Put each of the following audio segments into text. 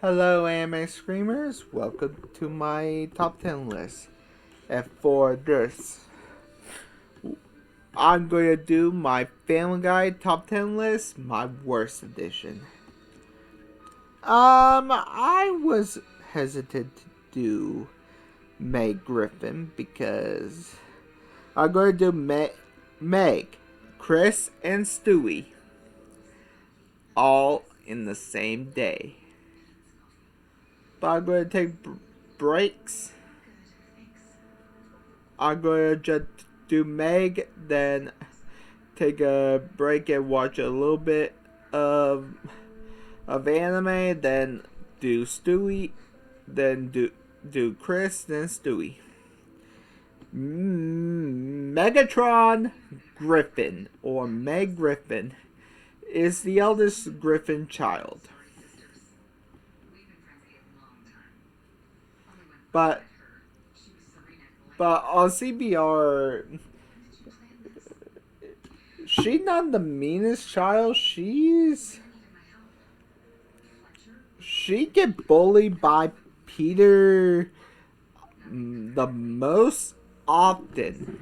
Hello, anime screamers. Welcome to my top 10 list. And for this, I'm going to do my Family Guy top 10 list, my worst edition. I was hesitant to do Meg Griffin because I'm going to do Meg, Chris, and Stewie all in the same day. But I'm going to take breaks. I'm going to just do Meg, then take a break and watch a little bit of anime, then do Stewie, then do Chris, then Stewie. Megatron Griffin, or Meg Griffin, is the eldest Griffin child. But on CBR, she's not the meanest child. She get bullied by Peter the most often.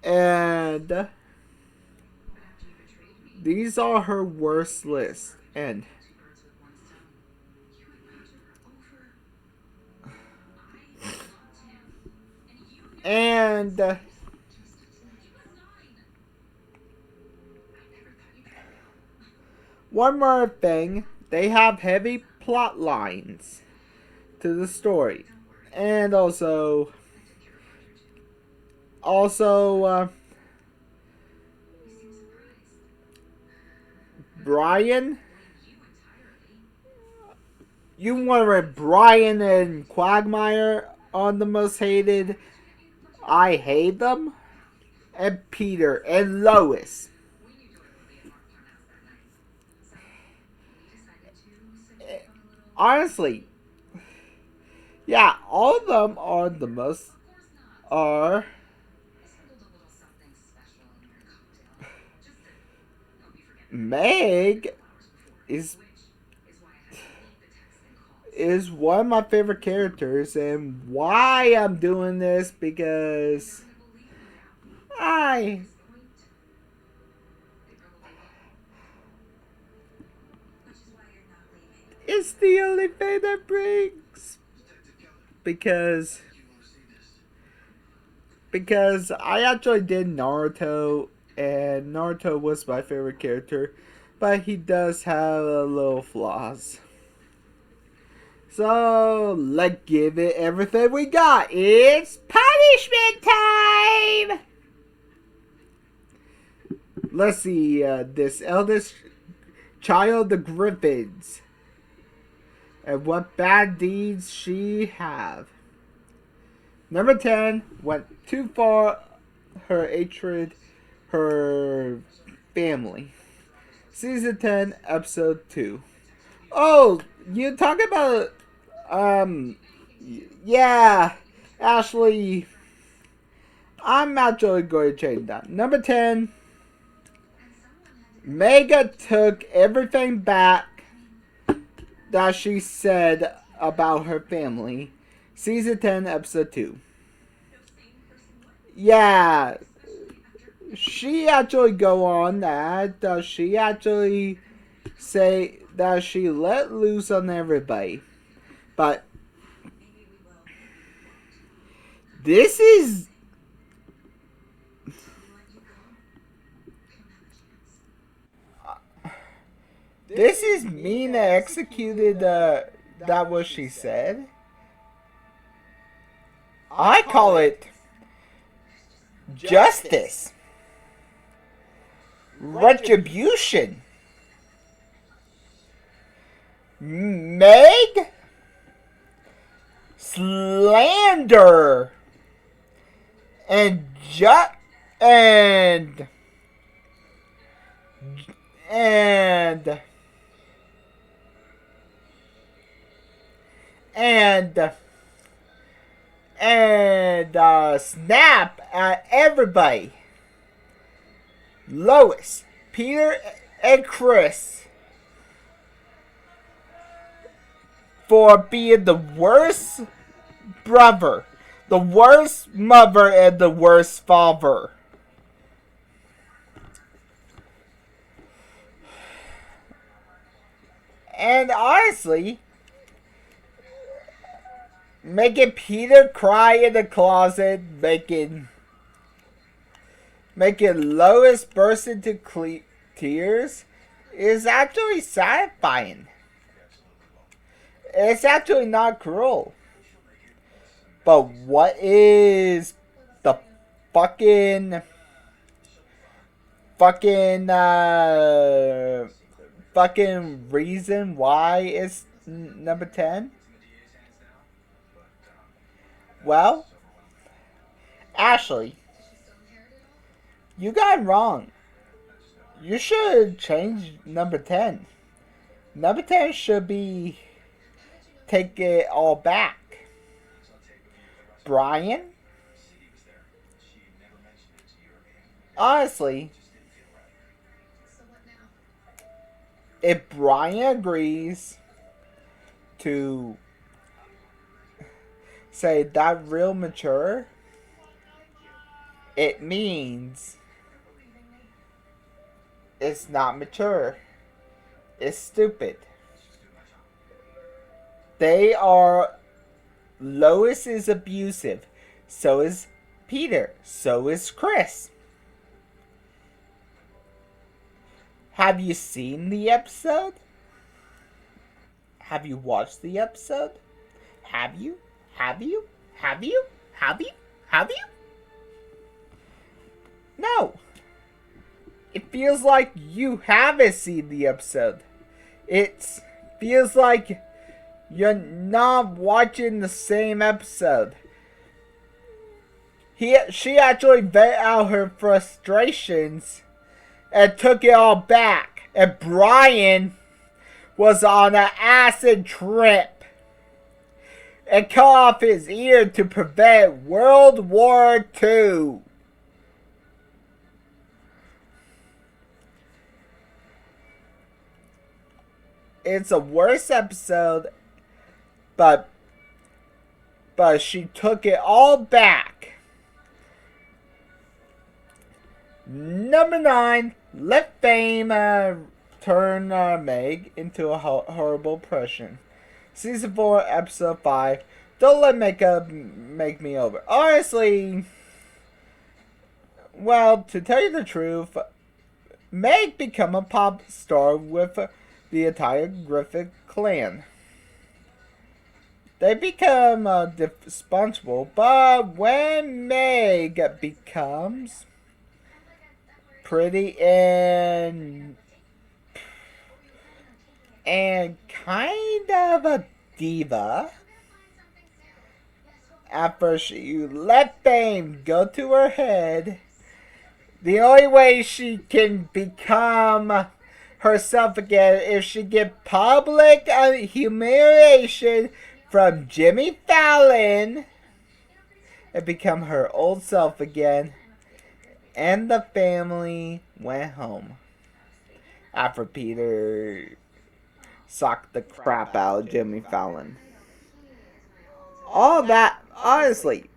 And these are her worst lists. And one more thing, they have heavy plot lines to the story. And also Brian, you want Brian and Quagmire on the most hated? I hate them. And Peter and Lois. Honestly, yeah, all of them are the most Meg is one of my favorite characters, and why I'm doing this because it's the only thing that brings because I actually did Naruto, and Naruto was my favorite character, but he does have a little flaws. So let's give it everything we got. It's punishment time. Let's see, this eldest child, the Griffins, and what bad deeds she have. Number 10 went too far. Her hatred, her family. Season 10, episode 2. Oh, you talk about yeah, Ashley, I'm actually going to change that. Number 10, Mega took everything back that she said about her family. Season 10, episode 2. Yeah, she actually go on that. She actually say that she let loose on everybody. But this is Mina executed that what she said. I call it justice, retribution. Meg, slander, and and Snap everybody, Lois, Peter, and Chris, for being the worst brother, the worst mother, and the worst father. And honestly, making Peter cry in the closet, making Lois burst into tears is actually satisfying. It's actually not cruel. But what is the fucking reason why it's number 10? Well, Ashley, you got it wrong. You should change number 10. Number 10 should be take it all back. Brian? Honestly, if Brian agrees to say that real mature, it means it's not mature. It's stupid. Lois is abusive. So is Peter. So is Chris. Have you seen the episode? Have you watched the episode? Have you? Have you? Have you? Have you? Have you? No. It feels like you haven't seen the episode. It feels like you're not watching the same episode. She actually vented out her frustrations and took it all back. And Brian was on an acid trip and cut off his ear to prevent World War II. It's a worse episode, but she took it all back. Number 9, let fame turn Meg into a horrible person. Season 4, episode 5. Don't let makeup make me over. Honestly, well, to tell you the truth, Meg become a pop star with the entire Griffin clan. They become responsible, but when Meg becomes pretty and kind of a diva, after she let fame go to her head, the only way she can become herself again if she get public humiliation from Jimmy Fallon and become her old self again. And the family went home after Peter socked the crap out of Jimmy Fallon. All that, honestly,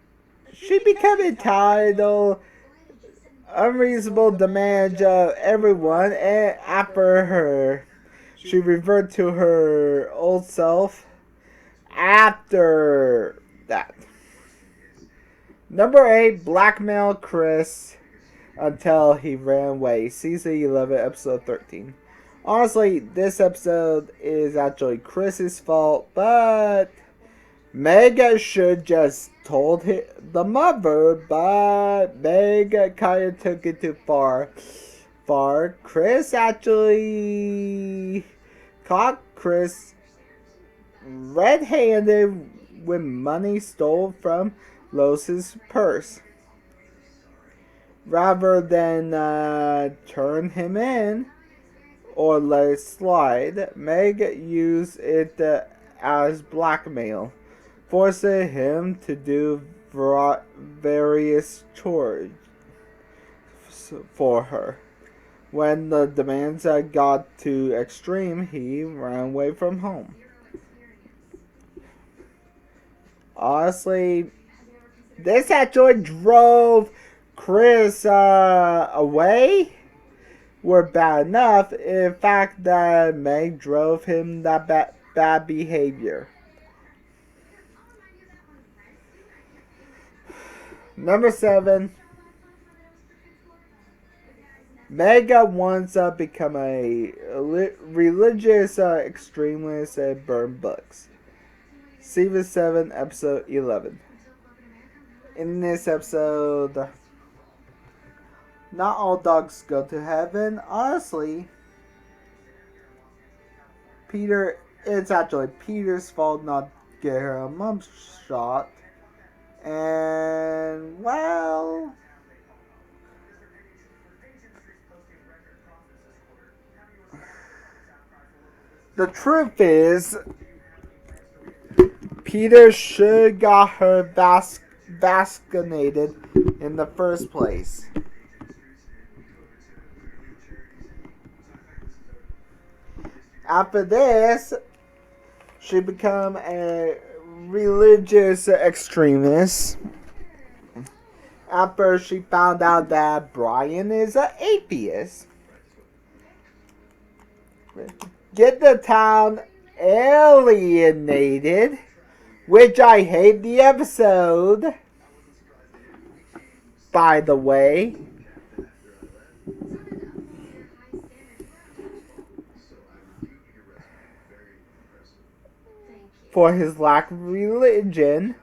she became entitled, unreasonable demands of everyone, and after her, she reverted to her old self after that. Number 8, blackmail Chris until he ran away. Season 11, episode 13. Honestly, this episode is actually Chris's fault, but Meg should just told the mother, but Meg kind of took it too far. Chris actually caught Chris red-handed with money stolen from Lois's purse. Rather than turn him in or let it slide, Meg used it as blackmail, forcing him to do various chores for her. When the demands got too extreme, he ran away from home. Honestly, this actually drove Chris away. Were bad enough. In fact, that Meg drove him that bad behavior. Number 7. Meg once become a religious extremist and burned books. Season 7, episode 11. In this episode, not all dogs go to heaven. Honestly, it's actually Peter's fault not get her a mum shot. And, well, the truth is, Peter should got her vaccinated in the first place. After this, she become a religious extremist. After she found out that Brian is an atheist. Get the town alienated, which I hate the episode, by the way. For his lack of religion.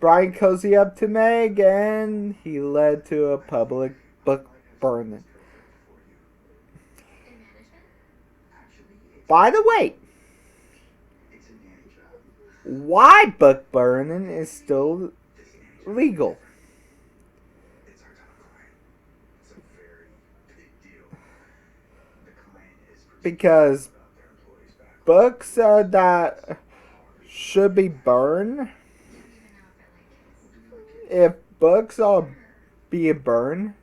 Brian cozy up to Meg and he led to a public book burning. By the way, why book burning is still legal? Because books that should be burned, if books are being burned,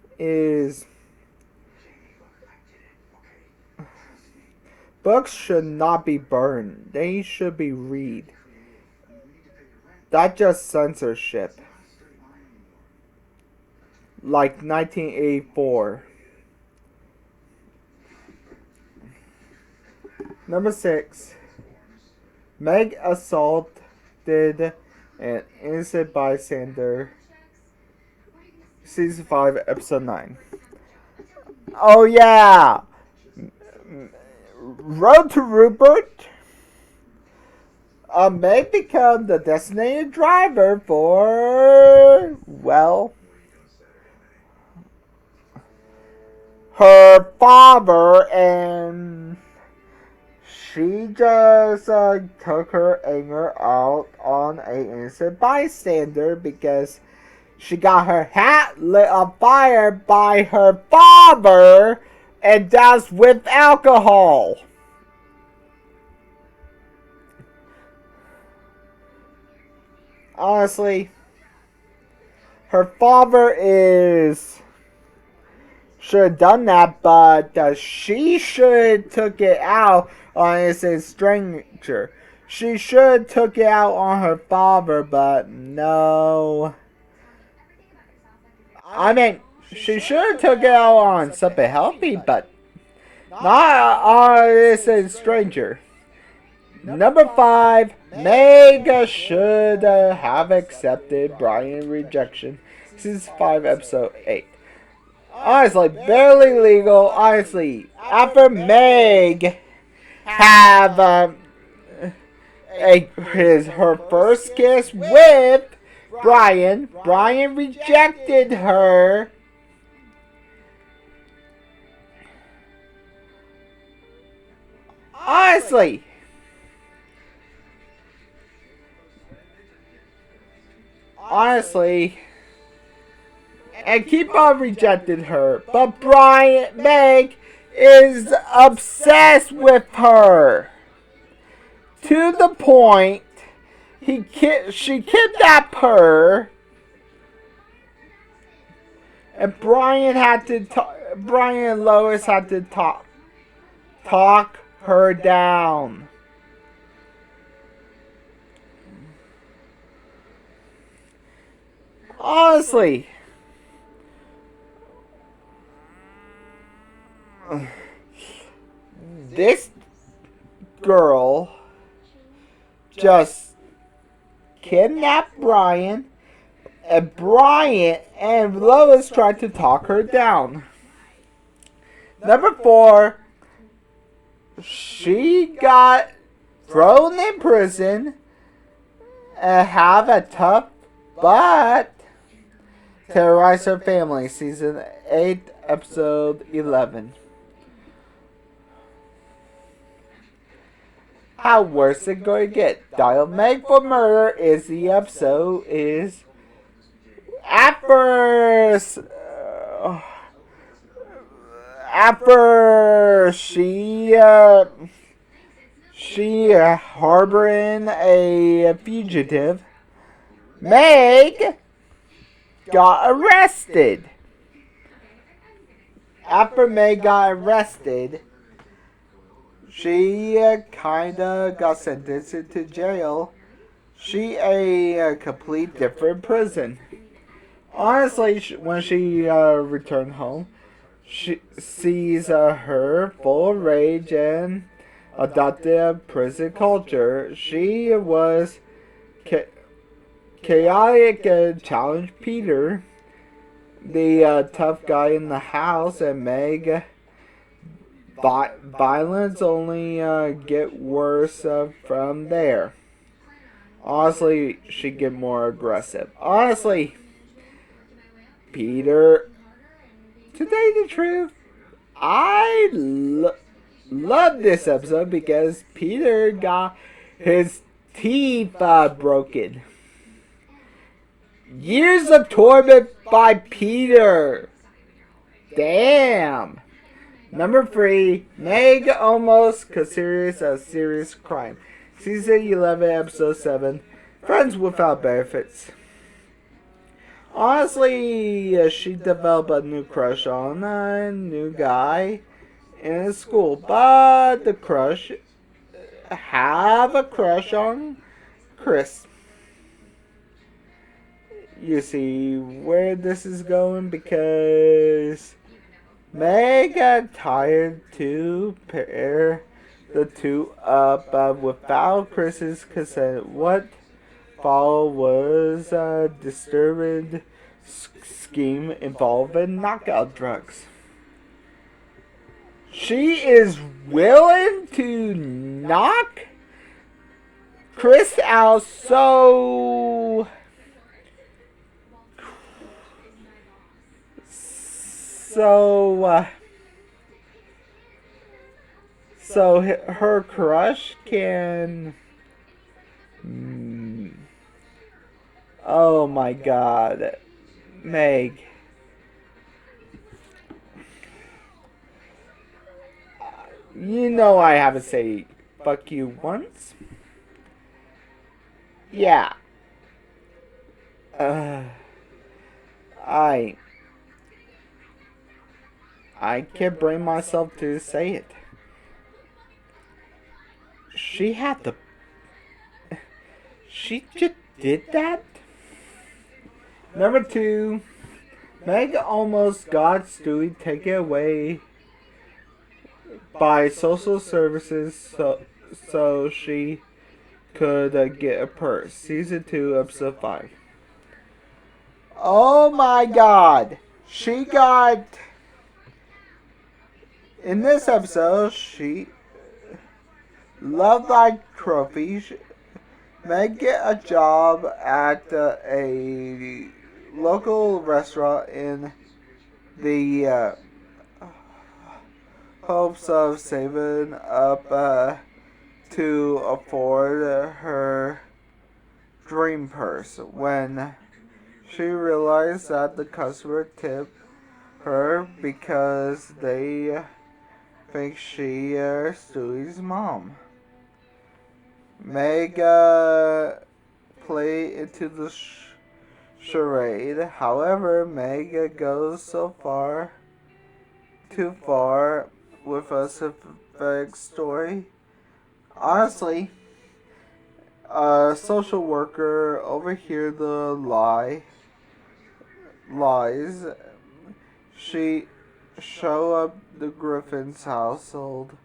books should not be burned. They should be read. That's just censorship. Like 1984. Number 6. Meg assaulted an innocent bystander. Season 5, episode 9. Oh yeah! Road to Rupert. Meg become the designated driver for, well, her father, and she just took her anger out on an innocent bystander because she got her hat lit on fire by her father and doused with alcohol. Honestly, her father should have done that, but she should have took it out on a stranger. She should have took it out on her father, but no. I mean, she should have took it out on something healthy, but not on a stranger. Number 5, Meg should have accepted Brian's rejection. Season 5, episode 8. Honestly, barely legal. Honestly, after Meg have her first kiss with Brian rejected her. Honestly, and keep on rejecting her, but Meg is obsessed with her to the point She kidnapped her, and Brian and Lois had to talk her down. Honestly, this girl just kidnapped Brian, and Brian and Lois tried to talk her down. Number 4, she got thrown in prison and have a tough but terrorize her family. Season 8, episode 11. How worse it going to get? Dial Meg for Murder is the episode is after she harboring a fugitive. Meg got arrested. After Meg got arrested, she kinda got sentenced to jail. She a complete different prison. Honestly, when she returned home, she sees her full of rage and adopted prison culture. She was chaotic and challenged Peter, the tough guy in the house, and Meg. Violence only get worse from there. Honestly, she get more aggressive. Honestly, Peter, to tell you the truth, I love this episode because Peter got his teeth broken. Years of torment by Peter. Damn. Number 3, Meg almost considers a serious crime. Season 11, episode 7, Friends Without Benefits. Honestly, she developed a new crush on a new guy in school, but the crush have a crush on Chris. You see where this is going because Meg got tired to pair the two up without Chris's consent. What followed was a disturbing scheme involving knockout drugs. She is willing to knock Chris out so her crush can. Oh my God, Meg. You know I haven't said fuck you once. Yeah. I can't bring myself to say it. She had the. She just did that? Number 2, Meg almost got Stewie taken away by social services so she could get a purse. Season 2, episode 5. Oh my God. She got. In this episode, she. Love Life Trophy. Meg get a job at a local restaurant in the hopes of saving up to afford her dream purse. When she realized that the customer tipped her because they think she Stewie's mom. Meg play into the charade. However, Meg goes too far with a sympathetic story. Honestly, a social worker overheard the lies. She show up the Griffin's household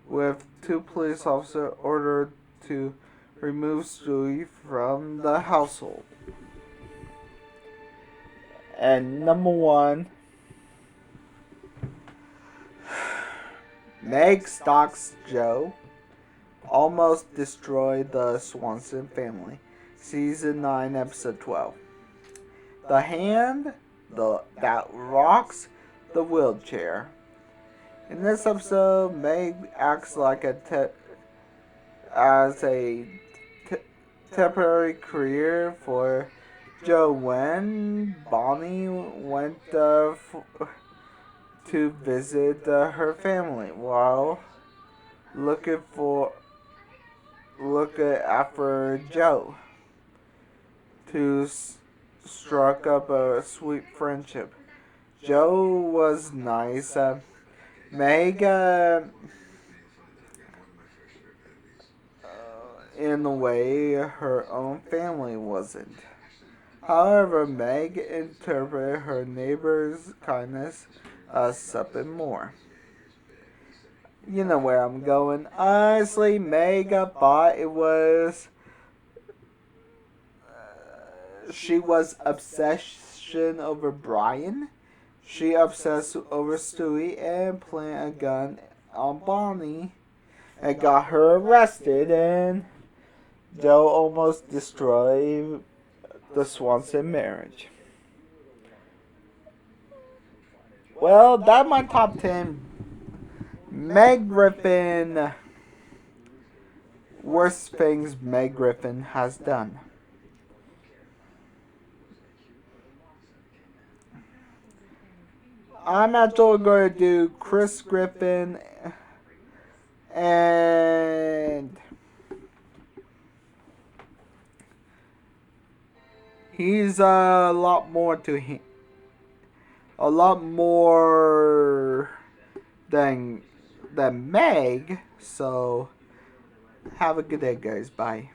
with two police officers ordered to remove Stewie from the household. And number one, Meg stalks Joe, almost destroyed the Swanson family. Season 9, episode 12. The hand that rocks the wheelchair. In this episode, Meg acts like as a temporary career for Joe when Bonnie went to visit her family while looking after Joe to struck up a sweet friendship. Joe was nice. Meg, in a way, her own family wasn't. However, Meg interpreted her neighbor's kindness as something more. You know where I'm going. Honestly, Meg thought it was. She was obsession over Brian. She obsessed over Stewie and planted a gun on Bonnie and got her arrested, and Joe almost destroyed the Swanson marriage. Well, that's my top 10. Meg Griffin. Worst things Meg Griffin has done. I'm actually going to do Chris Griffin and he's a lot more to him. A lot more than Meg. So have a good day, guys. Bye.